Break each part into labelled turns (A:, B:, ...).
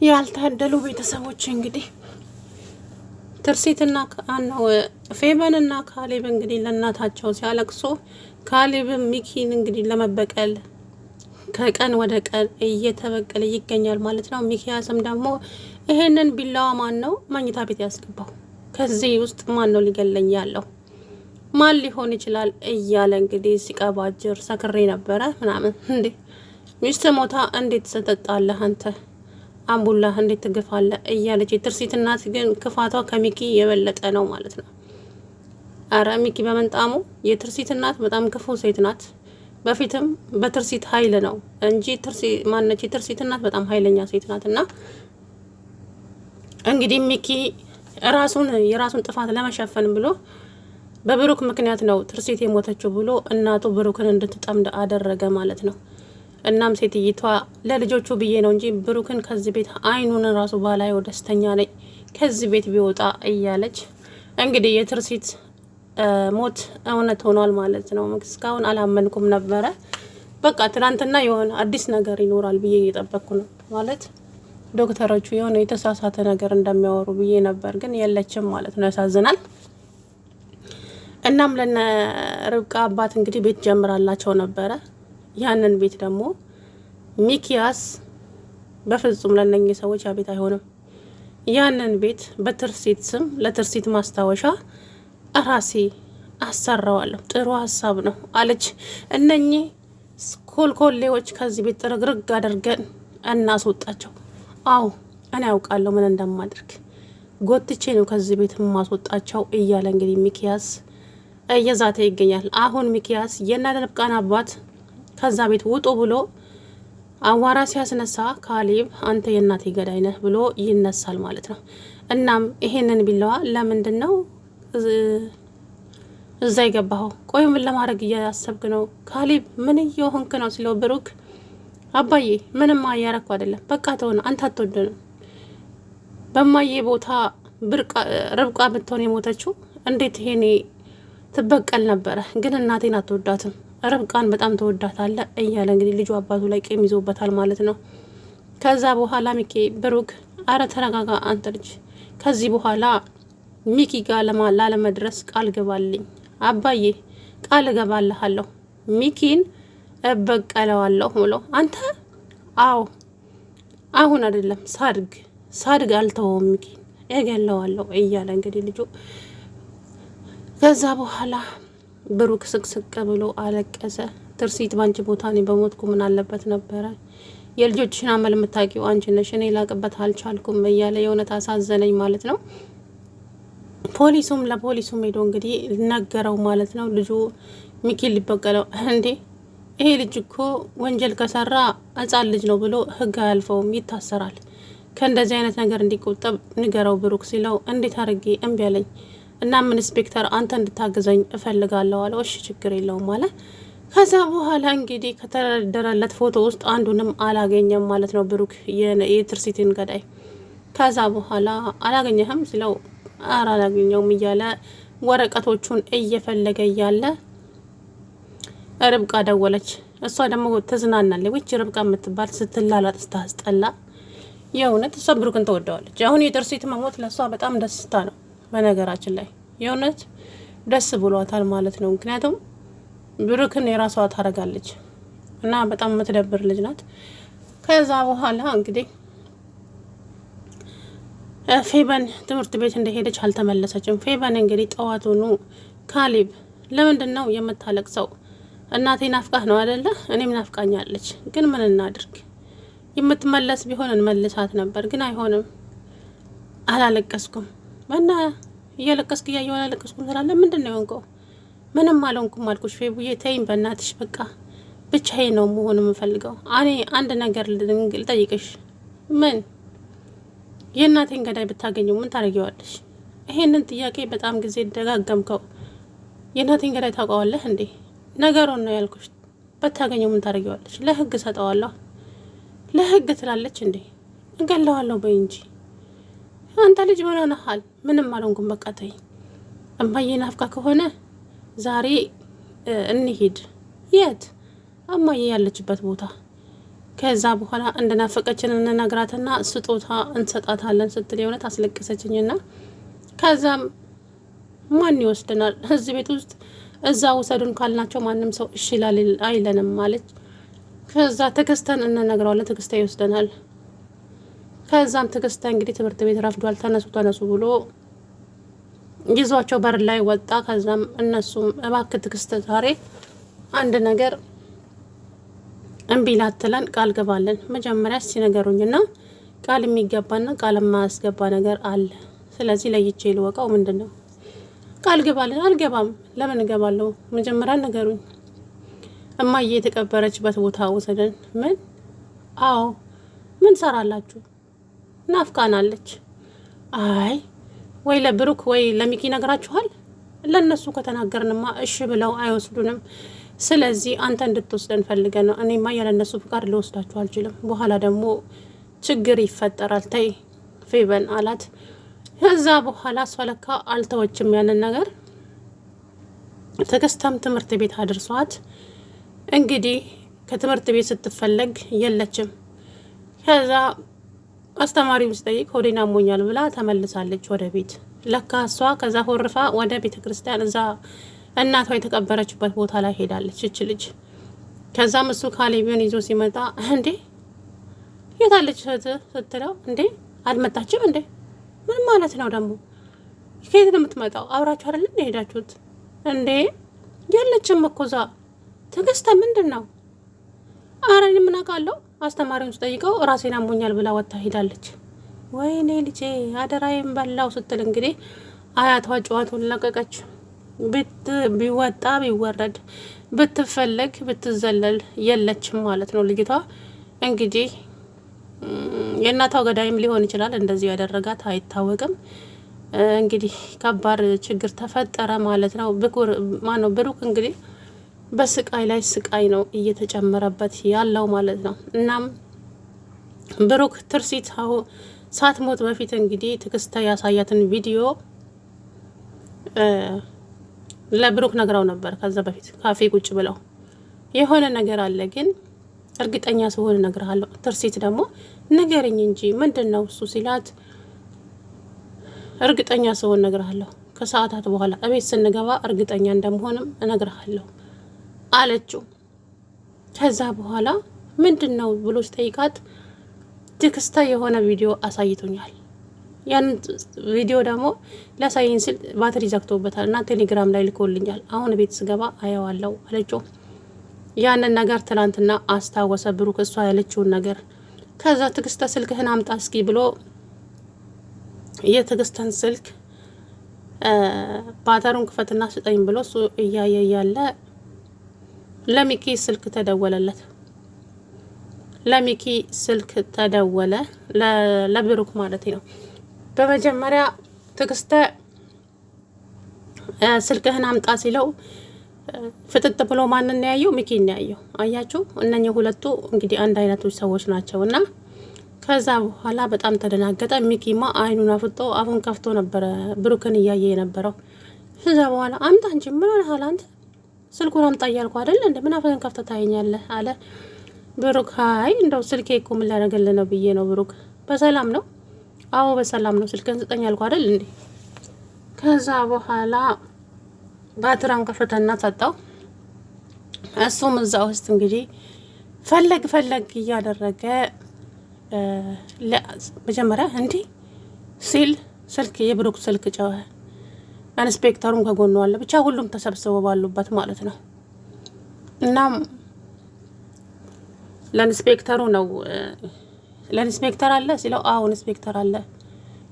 A: ያልታደሉ ቤተሰቦች እንግዲህ ትርሲትና ፌበንና ካሌብ እንግዲህ ለእናታቸው ሲያለቅሱ ካሌብም ሚኪን እንግዲህ ለመበቀል ከቀን ወደ ቀን እየተበቀለ ይገኛል ማለት ነው። ሚኪያስም ደግሞ ይሄንን ቢላዋ ማን ነው መኝታ ቤት ያስገባው? ከዚህ ውስጥ ማን ነው ሊገለኝ ያለው? ማን ሊሆን ይችላል እያለ እንግዲህ ሲቀባጅር ሰክሬ ነበረ ምናምን። እንዴ ሚስት ሞታ እንዴት ትጠጣለህ አንተ? አምቡላህ እንዴት ትግፋለህ? እያለች የትርሲት እናት ግን ክፋቷ ከሚኪ የበለጠ ነው ማለት ነው። አረ ሚኪ በመንጣሙ የትርሲት እናት በጣም ክፉ ሴት ናት። በፊትም በትርሲት ኃይል ነው እንጂ ማነች የትርሲት እናት በጣም ኃይለኛ ሴት ናት። እና እንግዲህ ሚኪ የራሱን ጥፋት ለመሸፈን ብሎ በብሩክ ምክንያት ነው ትርሲት የሞተችው ብሎ እናቱ ብሩክን እንድትጠምድ አደረገ ማለት ነው። እናም ሴትይቷ ለልጆቹ ብዬ ነው እንጂ ብሩክን ከዚህ ቤት አይኑን ራሱ ባላየው ደስተኛ ነኝ ከዚህ ቤት ቢወጣ እያለች እንግዲህ የትርሲት ሞት እውነት ሆኗል ማለት ነው። እስካሁን አላመንኩም ነበረ። በቃ ትናንትና የሆነ አዲስ ነገር ይኖራል ብዬ እየጠበቅኩ ነው ማለት ዶክተሮቹ የሆነ የተሳሳተ ነገር እንደሚያወሩ ብዬ ነበር፣ ግን የለችም ማለት ነው። ያሳዝናል። እናም ለነ ርብቃ አባት እንግዲህ ቤት ጀምራላቸው ነበረ። ያንን ቤት ደግሞ ሚኪያስ በፍጹም ለነኚህ ሰዎች ያ ቤት አይሆንም፣ ያንን ቤት በትርሲት ስም ለትርሲት ማስታወሻ ራሴ አሰራዋለሁ፣ ጥሩ ሀሳብ ነው አለች። እነኚህ ኮልኮሌዎች ከዚህ ቤት ጥርግርግ አድርገን እናስወጣቸው። አዎ እኔ ያውቃለሁ ምን እንደማድርግ፣ ጎትቼ ነው ከዚህ ቤት ማስወጣቸው እያለ እንግዲህ ሚኪያስ እየዛተ ይገኛል። አሁን ሚኪያስ የነ ርብቃን አባት ከዛ ቤት ውጡ ብሎ አዋራ ሲያስነሳ ካሌብ አንተ የእናቴ ገዳይ ነህ ብሎ ይነሳል ማለት ነው። እናም ይሄንን ቢላዋ ለምንድን ነው እዛ የገባኸው? ቆይ ምን ለማድረግ እያሰብክ ነው? ካሌብ ምን እየሆንክ ነው ሲለው ብሩክ አባዬ ምንም አያረኩ አይደለም፣ በቃ ተሆነ አንተ አትወደንም። በማዬ ቦታ ርብቃ ብትሆን የሞተችው እንዴት ይሄኔ ትበቀል ነበረ፣ ግን እናቴን አትወዳትም፣ ርብቃን በጣም ተወዳታለ እያለ እንግዲህ ልጁ አባቱ ላይ ቂም ይዞበታል ማለት ነው። ከዛ በኋላ ሚኪ ብሩክ አረ ተረጋጋ አንተ ልጅ፣ ከዚህ በኋላ ሚኪ ጋር ላለመድረስ ቃል ገባልኝ አባዬ፣ ቃል እገባልሃለሁ ሚኪን እበቀለዋለሁ ብሎ አንተ አዎ አሁን አይደለም ሳድግ አልተወውም ሚኪን እገለዋለሁ እያለ እንግዲህ ልጁ ከዛ በኋላ ብሩክ ስቅስቅ ብሎ አለቀሰ። ትርሲት ባንቺ ቦታ እኔ በሞትኩ ምን አለበት ነበረ፣ የልጆችሽን አመል የምታውቂው አንቺ ነሽ፣ እኔ ላቅበት አልቻልኩም እያለ የእውነት አሳዘነኝ ማለት ነው። ለፖሊሱም ሄዶ እንግዲህ ነገረው ማለት ነው። ልጁ ሚኪን ሊበቀለው እንዴ ይሄ ልጅ እኮ ወንጀል ከሰራ ሕፃን ልጅ ነው ብሎ ህግ አያልፈውም፣ ይታሰራል። ከእንደዚህ አይነት ነገር እንዲቆጠብ ንገረው ብሩክ ሲለው እንዴት አድርጌ እምቢ አለኝ እና ምን ኢንስፔክተር አንተ እንድታግዘኝ እፈልጋለሁ አለ። እሺ ችግር የለውም አለ። ከዛ በኋላ እንግዲህ ከተደረደረለት ፎቶ ውስጥ አንዱንም አላገኘም ማለት ነው ብሩክ የትርሲትን ገዳይ። ከዛ በኋላ አላገኘህም ሲለው ኧረ አላገኘውም እያለ ወረቀቶቹን እየፈለገ እያለ ርብቃ ደወለች። እሷ ደግሞ ትዝናናለች። ውጭ ርብቃ የምትባል ስትላላጥ ስታስጠላ፣ የእውነት እሷ ብሩክን ተወደዋለች። አሁን የትርሲት መሞት ለእሷ በጣም ደስታ ነው። በነገራችን ላይ የእውነት ደስ ብሏታል ማለት ነው። ምክንያቱም ብሩክን የራሷ ታረጋለች እና በጣም የምትደብር ልጅ ናት። ከዛ በኋላ እንግዲህ ፌበን ትምህርት ቤት እንደሄደች አልተመለሰችም። ፌበን እንግዲህ ጠዋቱኑ ካሌብ ለምንድን ነው የምታለቅሰው? እናቴ ናፍቃህ ነው አይደለ? እኔም ናፍቃኛለች፣ ግን ምን እናድርግ? የምትመለስ ቢሆን እንመልሳት ነበር፣ ግን አይሆንም። አላለቀስኩም እና እያለቀስክ እያየሁ አላለቀስኩም ስላለ ምንድን ነው የሆንከው? ምንም አልሆንኩም አልኩሽ ፌቡዬ፣ ተይኝ በእናትሽ በቃ ብቻዬን ነው መሆን የምፈልገው። እኔ አንድ ነገር ልጠይቅሽ። ምን? የእናቴን ገዳይ ብታገኘው ምን ታደርጊዋለሽ? ይሄንን ጥያቄ በጣም ጊዜ ደጋገምከው። የእናቴን ገዳይ ታውቀዋለህ እንዴ? ነገሩን ነው ያልኩሽ። ብታገኘው ምን ታደርጊዋለሽ? ለህግ ሰጠዋለሁ። ለህግ ትላለች እንዴ? እገለዋለሁ በይ እንጂ አንተ ልጅ ምን ሆነሃል? ምንም አልሆንኩም በቃ ተይ። እማዬ ናፍቃ ከሆነ ዛሬ እንሂድ። የት? እማዬ ያለችበት ቦታ ከዛ በኋላ እንደናፈቀችን እንነግራትና ስጦታ እንሰጣታለን ስትል የእውነት አስለቀሰችኝና ከዛም ማን ይወስደናል እዚህ ቤት ውስጥ እዛ ውሰዱን ካልናቸው ማንም ሰው እሺ አይለንም ማለች። ከዛ ትዕግስትን እንነግረዋለን፣ ትዕግስት ይወስደናል። ከዛም ትዕግስት እንግዲህ ትምህርት ቤት ረፍዷል ተነሱ ብሎ ይዟቸው በር ላይ ወጣ። ከዛም እነሱም እባክህ ትዕግስት ዛሬ አንድ ነገር እምቢ ላትለን ቃል ገባለን። መጀመሪያ ሲነገሩኝና ቃል የሚገባና ቃል የማያስገባ ነገር አለ። ስለዚህ ለይቼ ልወቀው ምንድን ነው? ቃል ገባለን። አልገባም። ለምን እገባለሁ? መጀመሪያ ነገሩኝ። እማዬ የተቀበረችበት ቦታ ወሰደን። ምን? አዎ። ምን ሰራላችሁ? ናፍቃናለች። አይ ወይ ለብሩክ ወይ ለሚኪ ነግራችኋል? ለነሱ ከተናገርንማ እሺ ብለው አይወስዱንም። ስለዚህ አንተ እንድትወስደን ፈልገን ነው። እኔማ ያለ እነሱ ፍቃድ ልወስዳችሁ አልችልም። በኋላ ደግሞ ችግር ይፈጠራል። ተይ ፌበን አላት። ከዛ በኋላ እሷ ለካ አልተወችም ያንን ነገር። ትዕግስትም ትምህርት ቤት አድርሷት እንግዲህ ከትምህርት ቤት ስትፈለግ የለችም። ከዛ አስተማሪው ሲጠይቅ ሆዴን አሞኛል ብላ ተመልሳለች ወደ ቤት። ለካ እሷ ከዛ ሆርፋ ወደ ቤተ ክርስቲያን እዛ እናቷ የተቀበረችበት ቦታ ላይ ሄዳለች እች ልጅ። ከዛም እሱ ካሌብን ይዞ ሲመጣ እንዴ የታለች ስትለው እንዴ አልመጣችም እንዴ? ምን ማለት ነው ደግሞ? ከየት ነው የምትመጣው? አብራችሁ አይደል እንዴ ሄዳችሁት? እንዴ የለችም እኮ እዛ። ትዕግስት ምንድን ነው? ኧረ እኔ ምን አውቃለሁ። አስተማሪውን ስጠይቀው ራሴን አሞኛል ብላ ወጥታ ሄዳለች። ወይኔ ልጄ አደራዬን በላው ስትል እንግዲህ አያቷ ጨዋቱን ለቀቀች። ቢወጣ ቢወረድ ብትፈለግ ብትዘለል የለችም ማለት ነው ልጅቷ። እንግዲህ የእናቷ ገዳይም ሊሆን ይችላል እንደዚህ ያደረጋት አይታወቅም። እንግዲህ ከባድ ችግር ተፈጠረ ማለት ነው። ብሩክ እንግዲህ በስቃይ ላይ ስቃይ ነው እየተጨመረበት ያለው ማለት ነው። እናም ብሩክ ትርሲት ሳትሞት በፊት እንግዲህ ትዕግስት ያሳያትን ቪዲዮ ለብሩክ ነግራው ነበር። ከዛ በፊት ካፌ ቁጭ ብለው የሆነ ነገር አለ ግን እርግጠኛ ስሆን እነግርሃለሁ። ትርሲት ደግሞ ንገረኝ እንጂ ምንድነው እሱ ሲላት እርግጠኛ ስሆን እነግርሃለሁ፣ ከሰዓታት በኋላ እቤት ስንገባ እርግጠኛ እንደምሆንም እነግርሃለሁ አለችው። ከዛ በኋላ ምንድነው ብሎ ሲጠይቃት ትዕግስት የሆነ ቪዲዮ አሳይቶኛል፣ ያን ቪዲዮ ደግሞ ላሳይን ሲል ባትሪ ዘግቶበታል እና ቴሌግራም ላይ ልኮልኛል፣ አሁን ቤት ስገባ አየዋለሁ አለችው። ያንን ነገር ትናንትና አስታወሰ ብሩክ እሷ ያለችውን ነገር። ከዛ ትዕግስት ስልክህን አምጣ እስኪ ብሎ የትዕግስትን ስልክ ባተሩን ክፈትና ስጠኝ ብሎ እሱ እያየ ያለ ለሚኪ ስልክ ተደወለለት። ለሚኪ ስልክ ተደወለ፣ ለብሩክ ማለት ነው። በመጀመሪያ ትዕግስት ስልክህን አምጣ ሲለው ፍጥጥ ብሎ ማንን ያየው? ሚኪን ያየው። አያችሁ፣ እነኚህ ሁለቱ እንግዲህ አንድ አይነቶች ሰዎች ናቸው። እና ከዛ በኋላ በጣም ተደናገጠ። ሚኪማ አይኑን አፍጦ አፉን ከፍቶ ነበረ ብሩክን እያየ የነበረው። ከዛ በኋላ አምጣ እንጂ ምን ሆነሃል አንተ? ስልኩን አምጣ እያልኩ አይደል እንደ ምን አፍህን ከፍተህ ታየኛለህ አለ ብሩክ። አይ እንደው ስልኬ እኮ ምን ላደርግልህ ነው ብዬ ነው። ብሩክ በሰላም ነው? አዎ በሰላም ነው። ስልክህን ስጠኝ አልኩ አይደል እንዴ? ከዛ በኋላ ባትራን ከፈተና ሰጠው። እሱም እዛ ውስጥ እንግዲህ ፈለግ እያደረገ መጀመሪያ እንዲህ ሲል ስልክ የብሩክ ስልክ ጨወ። ኢንስፔክተሩም ከጎኑ አለ። ብቻ ሁሉም ተሰብስበው ባሉበት ማለት ነው። እናም ለኢንስፔክተሩ ነው ለኢንስፔክተር አለ ሲለው አዎ ኢንስፔክተር አለ።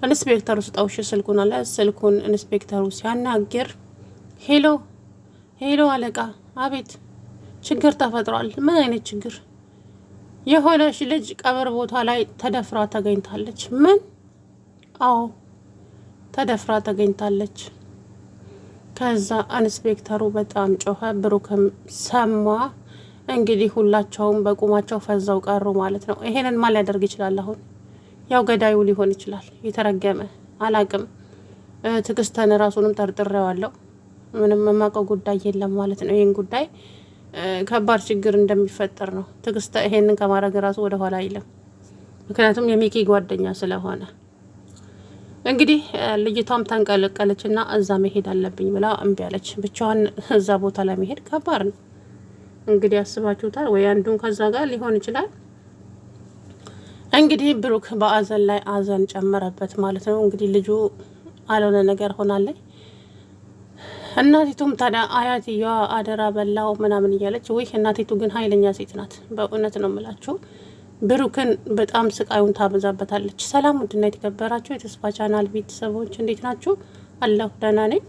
A: ኢንስፔክተሩ ስጠውሽ ስልኩን አለ። ስልኩን ኢንስፔክተሩ ሲያናግር ሄሎ አለቃ፣ አቤት፣ ችግር ተፈጥሯል። ምን አይነት ችግር? የሆነች ልጅ ቀብር ቦታ ላይ ተደፍራ ተገኝታለች። ምን? አዎ ተደፍራ ተገኝታለች። ከዛ ኢንስፔክተሩ በጣም ጮኸ። ብሩክም ሰማ። እንግዲህ ሁላቸውም በቁማቸው ፈዘው ቀሩ ማለት ነው። ይሄንን ማን ሊያደርግ ይችላል? አሁን ያው ገዳዩ ሊሆን ይችላል። የተረገመ አላቅም። ትዕግስትን ራሱንም ጠርጥሬዋለሁ። ምንም የማውቀው ጉዳይ የለም ማለት ነው። ይህን ጉዳይ ከባድ ችግር እንደሚፈጠር ነው። ትዕግስት ይሄንን ከማድረግ ራሱ ወደ ኋላ አይልም። ምክንያቱም የሚኪ ጓደኛ ስለሆነ እንግዲህ ልጅቷም ተንቀለቀለችና እዛ መሄድ አለብኝ ብላ እምቢ አለች። ብቻዋን እዛ ቦታ ላይ መሄድ ከባድ ነው። እንግዲህ አስባችሁታል ወይ? አንዱን ከዛ ጋር ሊሆን ይችላል። እንግዲህ ብሩክ በአዘን ላይ አዘን ጨመረበት ማለት ነው። እንግዲህ ልጁ አልሆነ ነገር ሆናለች። እናቲቱም ታዲያ አያትየዋ አደራ በላው ምናምን እያለች ወይ እናቲቱ ግን ኃይለኛ ሴት ናት። በእውነት ነው የምላችሁ። ብሩክን በጣም ስቃዩን ታበዛበታለች። ሰላም ውድና የተከበራችሁ የተስፋ ቻናል ቤተሰቦች እንዴት ናችሁ? አለሁ ደህና ነኝ።